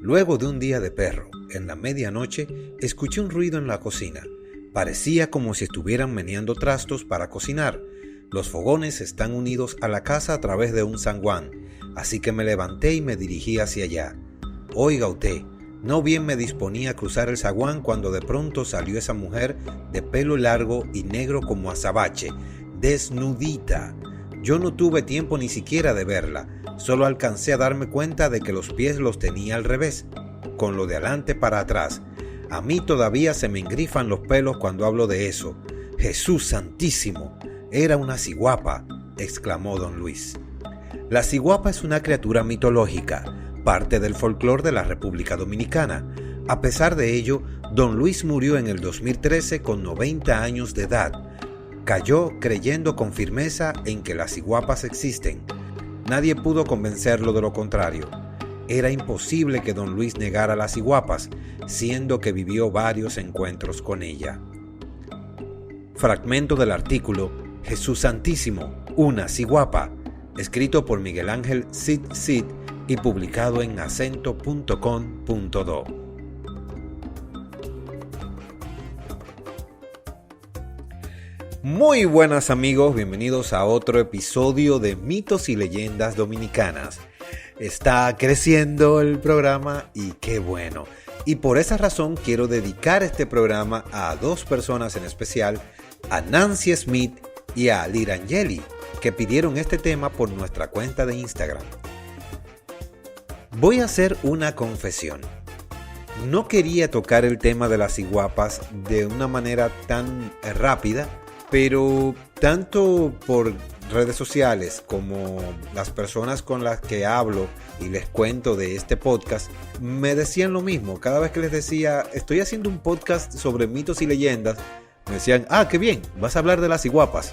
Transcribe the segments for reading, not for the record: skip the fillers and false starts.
Luego de un día de perro, en la medianoche, escuché un ruido en la cocina. Parecía como si estuvieran meneando trastos para cocinar. Los fogones están unidos a la casa a través de un zaguán, así que me levanté y me dirigí hacia allá. Oiga usted, no bien me disponía a cruzar el zaguán cuando de pronto salió esa mujer de pelo largo y negro como azabache, desnudita. Yo no tuve tiempo ni siquiera de verla, solo alcancé a darme cuenta de que los pies los tenía al revés, con lo de adelante para atrás. A mí todavía se me engrifan los pelos cuando hablo de eso. ¡Jesús santísimo! Era una ciguapa, exclamó don Luis. La ciguapa es una criatura mitológica, parte del folclore de la República Dominicana. A pesar de ello, don Luis murió en el 2013 con 90 años de edad. Cayó creyendo con firmeza en que las ciguapas existen. Nadie pudo convencerlo de lo contrario. Era imposible que don Luis negara las ciguapas, siendo que vivió varios encuentros con ella. Fragmento del artículo Jesús Santísimo, una ciguapa, escrito por Miguel Ángel Cid y publicado en acento.com.do. Muy buenas amigos, bienvenidos a otro episodio de Mitos y Leyendas Dominicanas. Está creciendo el programa y qué bueno. Y por esa razón quiero dedicar este programa a dos personas en especial, a Nancy Smith y a Lirangeli, que pidieron este tema por nuestra cuenta de Instagram. Voy a hacer una confesión. No quería tocar el tema de las ciguapas de una manera tan rápida, pero tanto por redes sociales como las personas con las que hablo y les cuento de este podcast me decían lo mismo. Cada vez que les decía, estoy haciendo un podcast sobre mitos y leyendas, me decían, qué bien, vas a hablar de las ciguapas.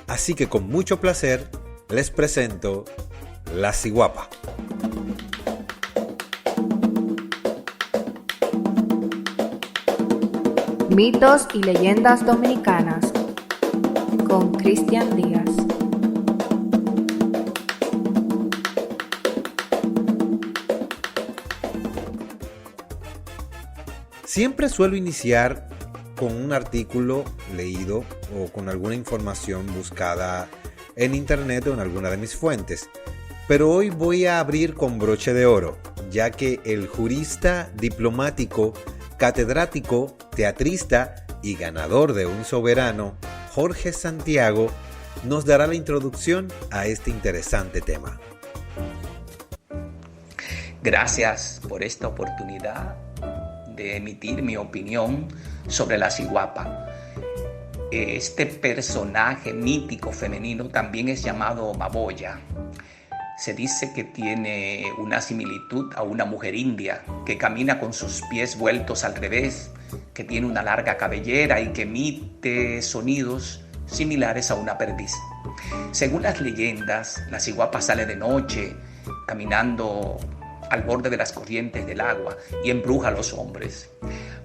Así que con mucho placer les presento la ciguapa. Mitos y leyendas dominicanas con Cristian Díaz. Siempre suelo iniciar con un artículo leído o con alguna información buscada en internet o en alguna de mis fuentes. Pero hoy voy a abrir con broche de oro, ya que el jurista, diplomático, catedrático, teatrista y ganador de un soberano, Jorge Santiago, nos dará la introducción a este interesante tema. Gracias por esta oportunidad de emitir mi opinión sobre la ciguapa. Este personaje mítico femenino también es llamado Maboya. Se dice que tiene una similitud a una mujer india que camina con sus pies vueltos al revés, que tiene una larga cabellera y que emite sonidos similares a una perdiz. Según las leyendas, la ciguapa sale de noche caminando al borde de las corrientes del agua y embruja a los hombres.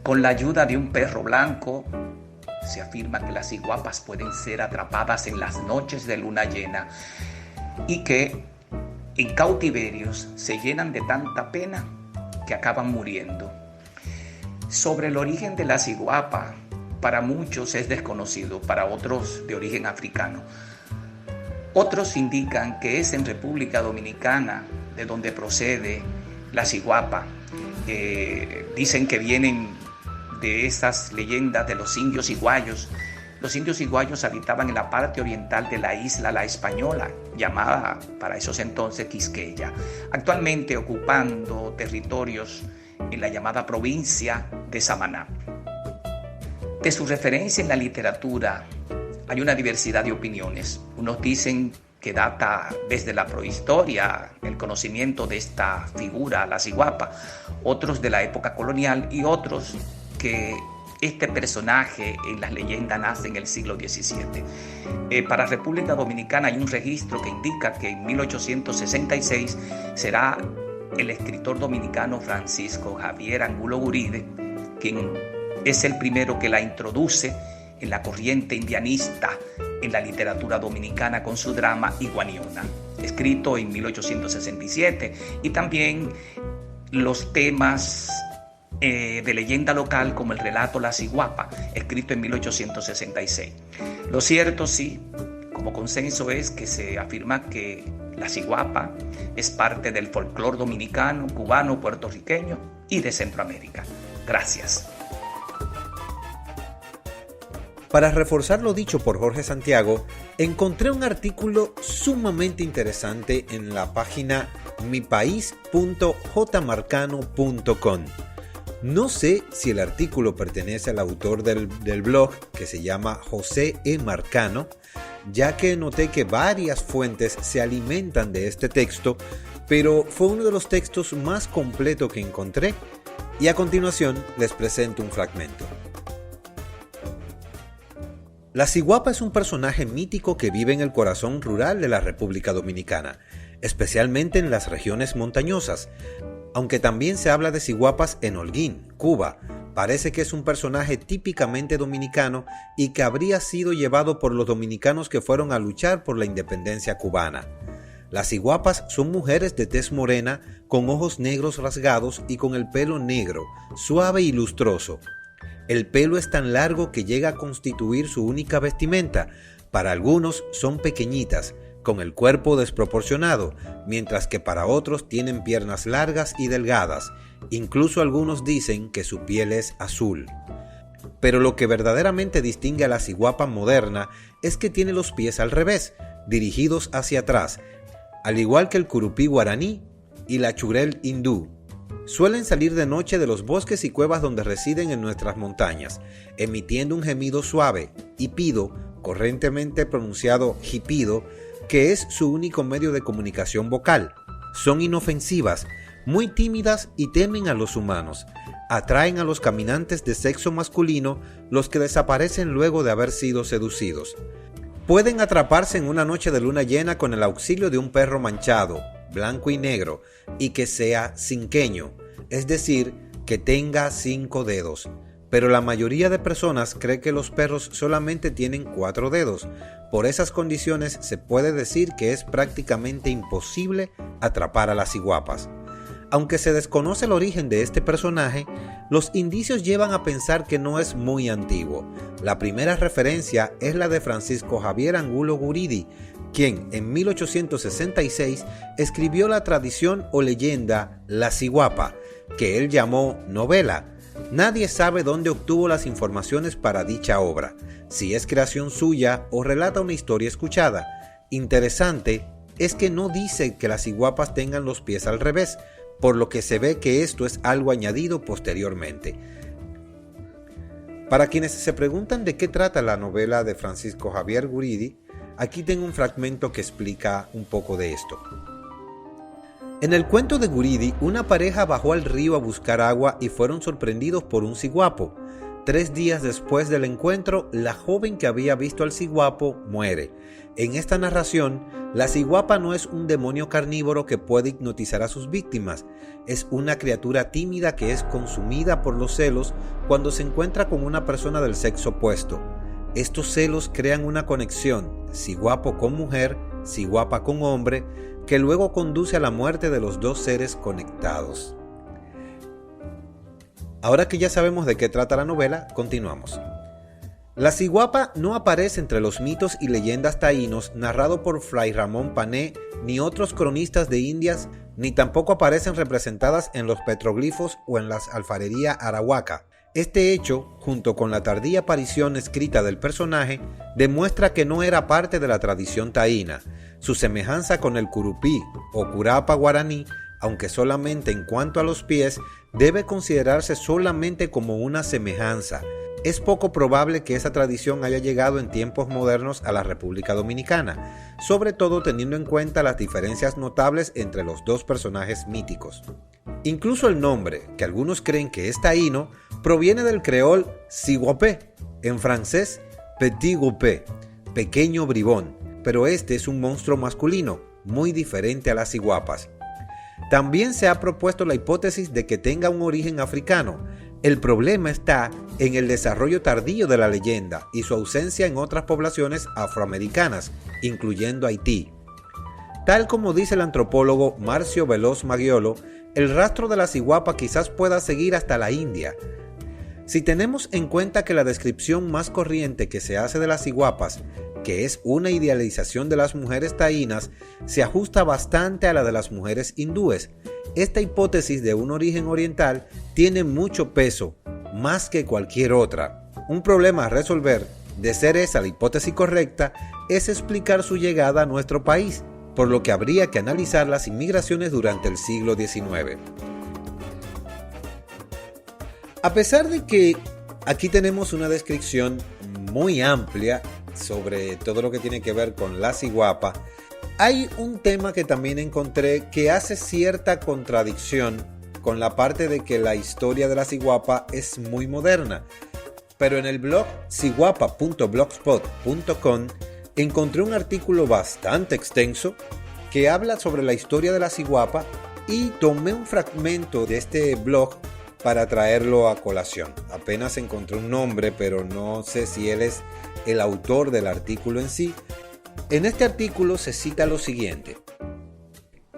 Con la ayuda de un perro blanco, se afirma que las ciguapas pueden ser atrapadas en las noches de luna llena y que en cautiverios se llenan de tanta pena que acaban muriendo. Sobre el origen de la ciguapa, para muchos es desconocido, para otros de origen africano. Otros indican que es en República Dominicana de donde procede la ciguapa. Dicen que vienen de esas leyendas de los indios iguayos. Los indios iguayos habitaban en la parte oriental de la isla La Española, llamada para esos entonces Quisqueya, actualmente ocupando territorios en la llamada provincia de Samaná. De su referencia en la literatura hay una diversidad de opiniones. Unos dicen que data desde la prehistoria el conocimiento de esta figura, la ciguapa, otros de la época colonial y otros que este personaje en las leyendas nace en el siglo XVII. Para República Dominicana hay un registro que indica que en 1866 será el escritor dominicano Francisco Javier Angulo Guride quien es el primero que la introduce en la corriente indianista en la literatura dominicana con su drama Iguaniona, escrito en 1867, y también los temas de leyenda local como el relato La Ciguapa, escrito en 1866. Lo cierto, sí, como consenso es que se afirma que La Ciguapa es parte del folclore dominicano, cubano, puertorriqueño y de Centroamérica. Gracias. Para reforzar lo dicho por Jorge Santiago, encontré un artículo sumamente interesante en la página mipaís.jmarcano.com. No sé si el artículo pertenece al autor del blog, que se llama José E. Marcano, ya que noté que varias fuentes se alimentan de este texto, pero fue uno de los textos más completos que encontré, y a continuación les presento un fragmento. La Ciguapa es un personaje mítico que vive en el corazón rural de la República Dominicana, especialmente en las regiones montañosas, aunque también se habla de ciguapas en Holguín, Cuba. Parece que es un personaje típicamente dominicano y que habría sido llevado por los dominicanos que fueron a luchar por la independencia cubana. Las ciguapas son mujeres de tez morena, con ojos negros rasgados y con el pelo negro, suave y lustroso. El pelo es tan largo que llega a constituir su única vestimenta. Para algunos son pequeñitas, con el cuerpo desproporcionado, mientras que para otros tienen piernas largas y delgadas. Incluso algunos dicen que su piel es azul. Pero lo que verdaderamente distingue a la ciguapa moderna es que tiene los pies al revés, dirigidos hacia atrás, al igual que el curupí guaraní y la churel hindú. Suelen salir de noche de los bosques y cuevas donde residen en nuestras montañas, emitiendo un gemido suave, hipido, correntemente pronunciado hipido, que es su único medio de comunicación vocal. Son inofensivas, muy tímidas y temen a los humanos. Atraen a los caminantes de sexo masculino, los que desaparecen luego de haber sido seducidos. Pueden atraparse en una noche de luna llena con el auxilio de un perro manchado, blanco y negro, y que sea cinqueño, es decir, que tenga 5 dedos. Pero la mayoría de personas cree que los perros solamente tienen 4 dedos. Por esas condiciones se puede decir que es prácticamente imposible atrapar a las ciguapas. Aunque se desconoce el origen de este personaje, los indicios llevan a pensar que no es muy antiguo. La primera referencia es la de Francisco Javier Angulo Guridi, quien en 1866 escribió la tradición o leyenda La Ciguapa, que él llamó novela. Nadie sabe dónde obtuvo las informaciones para dicha obra, si es creación suya o relata una historia escuchada. Interesante es que no dice que las ciguapas tengan los pies al revés, por lo que se ve que esto es algo añadido posteriormente. Para quienes se preguntan de qué trata la novela de Francisco Javier Guridi, aquí tengo un fragmento que explica un poco de esto. En el cuento de Guridi, una pareja bajó al río a buscar agua y fueron sorprendidos por un ciguapo. 3 días después del encuentro, la joven que había visto al ciguapo muere. En esta narración, la ciguapa no es un demonio carnívoro que puede hipnotizar a sus víctimas. Es una criatura tímida que es consumida por los celos cuando se encuentra con una persona del sexo opuesto. Estos celos crean una conexión, ciguapo con mujer, ciguapa con hombre, que luego conduce a la muerte de los dos seres conectados. Ahora que ya sabemos de qué trata la novela, continuamos. La ciguapa no aparece entre los mitos y leyendas taínos narrado por Fray Ramón Pané ni otros cronistas de Indias, ni tampoco aparecen representadas en los petroglifos o en las alfarería arahuaca. Este hecho, junto con la tardía aparición escrita del personaje, demuestra que no era parte de la tradición taína. Su semejanza con el curupí o curapa guaraní, aunque solamente en cuanto a los pies, debe considerarse solamente como una semejanza. Es poco probable que esa tradición haya llegado en tiempos modernos a la República Dominicana, sobre todo teniendo en cuenta las diferencias notables entre los dos personajes míticos. Incluso el nombre, que algunos creen que es taíno, proviene del creol ciguapé, en francés petit goupé, pequeño bribón, pero este es un monstruo masculino, muy diferente a las ciguapas. También se ha propuesto la hipótesis de que tenga un origen africano. El problema está en el desarrollo tardío de la leyenda y su ausencia en otras poblaciones afroamericanas, incluyendo Haití. Tal como dice el antropólogo Marcio Veloz Maggiolo, el rastro de la ciguapa quizás pueda seguir hasta la India. Si tenemos en cuenta que la descripción más corriente que se hace de las ciguapas, que es una idealización de las mujeres taínas, se ajusta bastante a la de las mujeres hindúes, esta hipótesis de un origen oriental tiene mucho peso, más que cualquier otra. Un problema a resolver, de ser esa la hipótesis correcta, es explicar su llegada a nuestro país, por lo que habría que analizar las inmigraciones durante el siglo XIX. A pesar de que aquí tenemos una descripción muy amplia sobre todo lo que tiene que ver con la ciguapa, hay un tema que también encontré que hace cierta contradicción con la parte de que la historia de la ciguapa es muy moderna. Pero en el blog ciguapa.blogspot.com encontré un artículo bastante extenso que habla sobre la historia de la ciguapa y tomé un fragmento de este blog para traerlo a colación. Apenas encontré un nombre, pero no sé si él es el autor del artículo en sí. En este artículo se cita lo siguiente.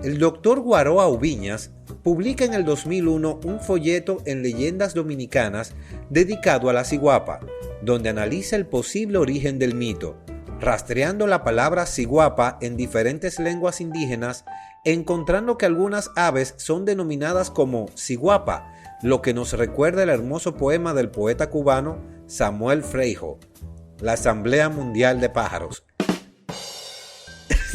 El doctor Guaroa Ubiñas publica en el 2001 un folleto en Leyendas Dominicanas dedicado a la ciguapa, donde analiza el posible origen del mito, rastreando la palabra ciguapa en diferentes lenguas indígenas, encontrando que algunas aves son denominadas como ciguapa, lo que nos recuerda el hermoso poema del poeta cubano Samuel Freijo, La Asamblea Mundial de Pájaros.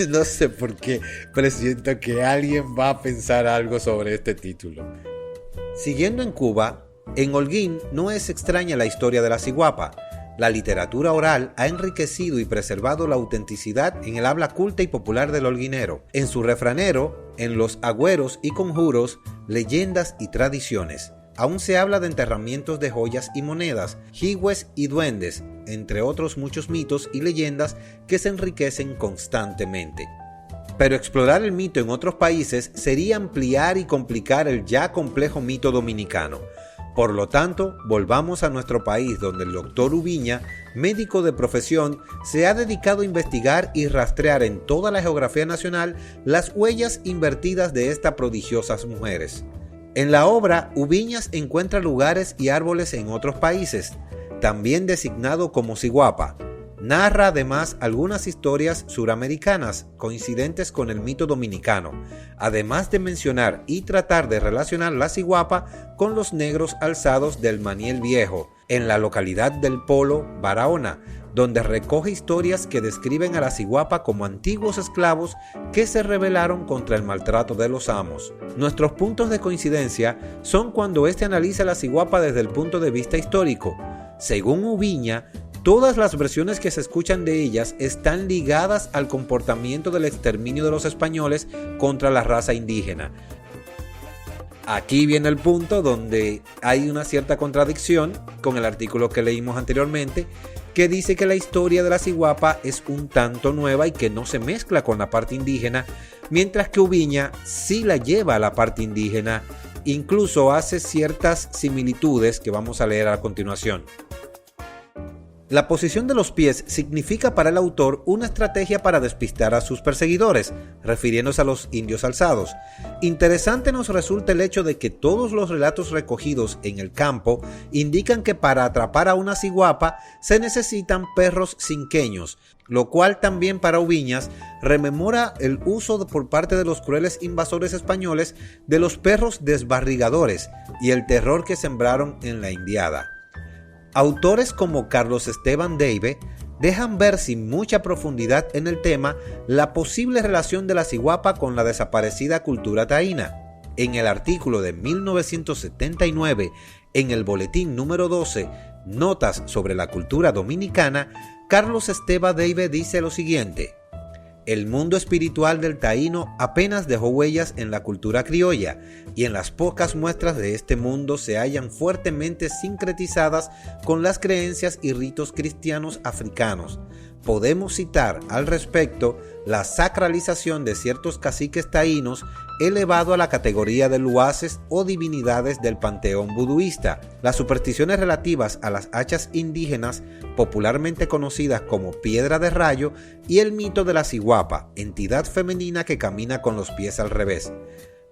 No sé por qué, pero siento que alguien va a pensar algo sobre este título. Siguiendo en Cuba, en Holguín no es extraña la historia de la ciguapa. La literatura oral ha enriquecido y preservado la autenticidad en el habla culta y popular del holguinero, en su refranero, en los agüeros y conjuros, leyendas y tradiciones. Aún se habla de enterramientos de joyas y monedas, jigües y duendes, entre otros muchos mitos y leyendas que se enriquecen constantemente. Pero explorar el mito en otros países sería ampliar y complicar el ya complejo mito dominicano. Por lo tanto, volvamos a nuestro país, donde el doctor Ubiña, médico de profesión, se ha dedicado a investigar y rastrear en toda la geografía nacional las huellas invertidas de estas prodigiosas mujeres. En la obra, Ubiñas encuentra lugares y árboles en otros países, también designado como ciguapa. Narra además algunas historias suramericanas coincidentes con el mito dominicano, además de mencionar y tratar de relacionar la ciguapa con los negros alzados del Maniel Viejo, en la localidad del Polo, Barahona, donde recoge historias que describen a la ciguapa como antiguos esclavos que se rebelaron contra el maltrato de los amos. Nuestros puntos de coincidencia son cuando este analiza la ciguapa desde el punto de vista histórico. Según Ubiña, todas las versiones que se escuchan de ellas están ligadas al comportamiento del exterminio de los españoles contra la raza indígena. Aquí viene el punto donde hay una cierta contradicción con el artículo que leímos anteriormente, que dice que la historia de la ciguapa es un tanto nueva y que no se mezcla con la parte indígena, mientras que Ubiña sí la lleva a la parte indígena, incluso hace ciertas similitudes que vamos a leer a continuación. La posición de los pies significa para el autor una estrategia para despistar a sus perseguidores, refiriéndose a los indios alzados. Interesante nos resulta el hecho de que todos los relatos recogidos en el campo indican que para atrapar a una ciguapa se necesitan perros cinqueños, lo cual también para Ubiñas rememora el uso por parte de los crueles invasores españoles de los perros desbarrigadores y el terror que sembraron en la indiada. Autores como Carlos Esteban Deive dejan ver sin mucha profundidad en el tema la posible relación de la ciguapa con la desaparecida cultura taína. En el artículo de 1979, en el boletín número 12, Notas sobre la cultura dominicana, Carlos Esteban Deive dice lo siguiente: el mundo espiritual del taíno apenas dejó huellas en la cultura criolla, y en las pocas muestras de este mundo se hallan fuertemente sincretizadas con las creencias y ritos cristianos africanos. Podemos citar al respecto la sacralización de ciertos caciques taínos elevado a la categoría de luaces o divinidades del panteón buduista, las supersticiones relativas a las hachas indígenas, popularmente conocidas como piedra de rayo, y el mito de la ciguapa, entidad femenina que camina con los pies al revés.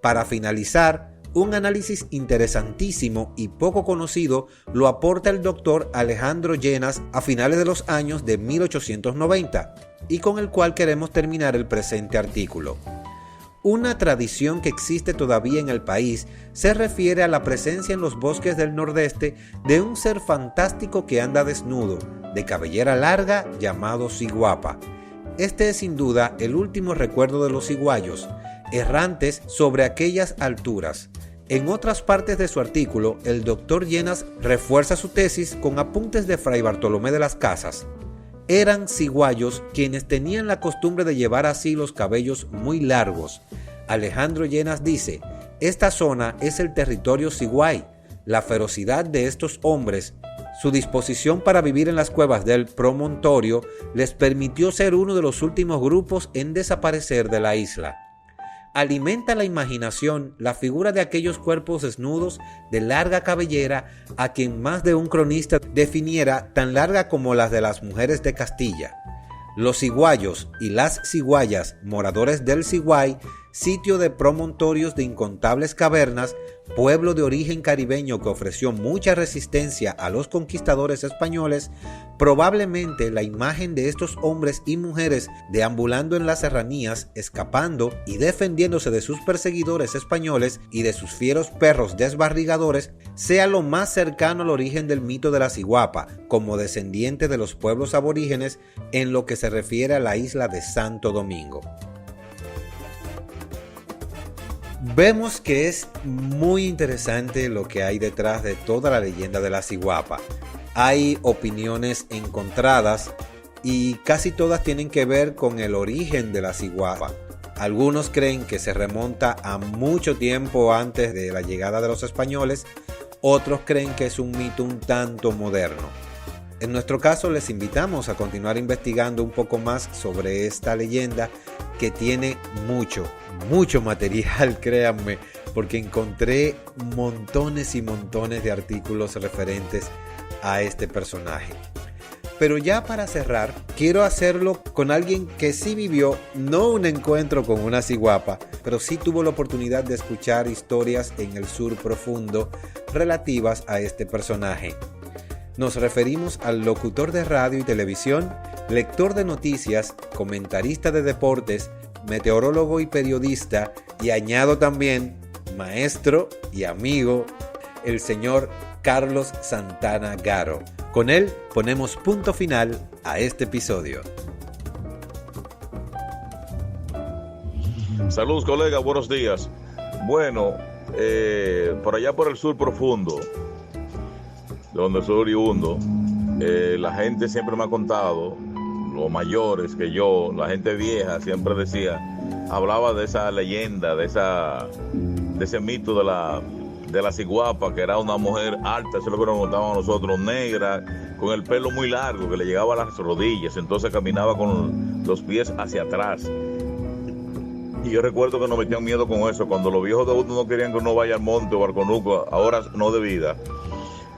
Para finalizar, Un análisis interesantísimo y poco conocido lo aporta el doctor Alejandro Llenas a finales de los años de 1890 y con el cual queremos terminar el presente artículo. Una tradición que existe todavía en el país se refiere a la presencia en los bosques del nordeste de un ser fantástico que anda desnudo, de cabellera larga, llamado ciguapa. Este es sin duda el último recuerdo de los ciguayos, errantes sobre aquellas alturas. En otras partes de su artículo, el doctor Llenas refuerza su tesis con apuntes de Fray Bartolomé de las Casas. Eran ciguayos quienes tenían la costumbre de llevar así los cabellos muy largos. Alejandro Llenas dice, esta zona es el territorio ciguay. La ferocidad de estos hombres, su disposición para vivir en las cuevas del promontorio, les permitió ser uno de los últimos grupos en desaparecer de la isla. Alimenta la imaginación la figura de aquellos cuerpos desnudos de larga cabellera a quien más de un cronista definiera tan larga como las de las mujeres de Castilla. Los ciguayos y las ciguayas, moradores del Ciguay, sitio de promontorios de incontables cavernas, pueblo de origen caribeño que ofreció mucha resistencia a los conquistadores españoles, probablemente la imagen de estos hombres y mujeres deambulando en las serranías, escapando y defendiéndose de sus perseguidores españoles y de sus fieros perros desbarrigadores, sea lo más cercano al origen del mito de la ciguapa, como descendiente de los pueblos aborígenes en lo que se refiere a la isla de Santo Domingo. Vemos que es muy interesante lo que hay detrás de toda la leyenda de la ciguapa. Hay opiniones encontradas y casi todas tienen que ver con el origen de la ciguapa. Algunos creen que se remonta a mucho tiempo antes de la llegada de los españoles, otros creen que es un mito un tanto moderno. En nuestro caso les invitamos a continuar investigando un poco más sobre esta leyenda que tiene mucho material, créanme, porque encontré montones y montones de artículos referentes a este personaje. Pero ya para cerrar, quiero hacerlo con alguien que sí vivió, no un encuentro con una ciguapa, pero sí tuvo la oportunidad de escuchar historias en el sur profundo relativas a este personaje. Nos referimos al locutor de radio y televisión, lector de noticias, comentarista de deportes, meteorólogo y periodista, y añado también maestro y amigo, el señor Carlos Santana Garo. Con él ponemos punto final a este episodio. Saludos, colega, buenos días. Bueno, por allá por el sur profundo, donde soy oriundo, la gente siempre me ha contado, los mayores que yo, la gente vieja siempre hablaba de esa leyenda, de ese mito de la ciguapa, que era una mujer alta, eso es lo que nos contaban a nosotros, negra, con el pelo muy largo, que le llegaba a las rodillas, entonces caminaba con los pies hacia atrás. Y yo recuerdo que nos metían miedo con eso, cuando los viejos de uno no querían que uno vaya al monte o al conuco, ahora no de vida.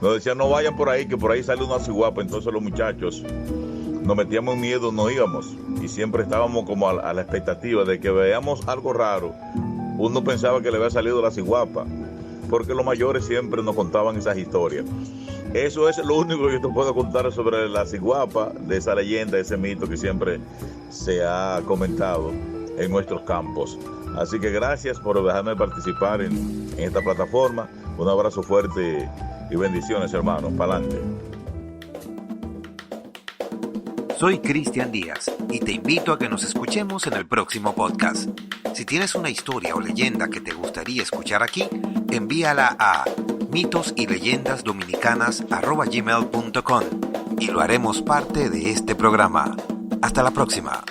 Nos decían, no vayan por ahí, que por ahí sale una ciguapa. Entonces los muchachos nos metíamos miedo, no íbamos. Y siempre estábamos como a la expectativa de que veamos algo raro. Uno pensaba que le había salido la ciguapa, porque los mayores siempre nos contaban esas historias. Eso es lo único que yo te puedo contar sobre la ciguapa, de esa leyenda, ese mito que siempre se ha comentado en nuestros campos. Así que gracias por dejarme participar en esta plataforma. Un abrazo fuerte y bendiciones, hermanos. Pa'lante. Soy Cristian Díaz y te invito a que nos escuchemos en el próximo podcast. Si tienes una historia o leyenda que te gustaría escuchar aquí, envíala a mitosyLeyendasdominicanas@gmail.com y lo haremos parte de este programa. Hasta la próxima.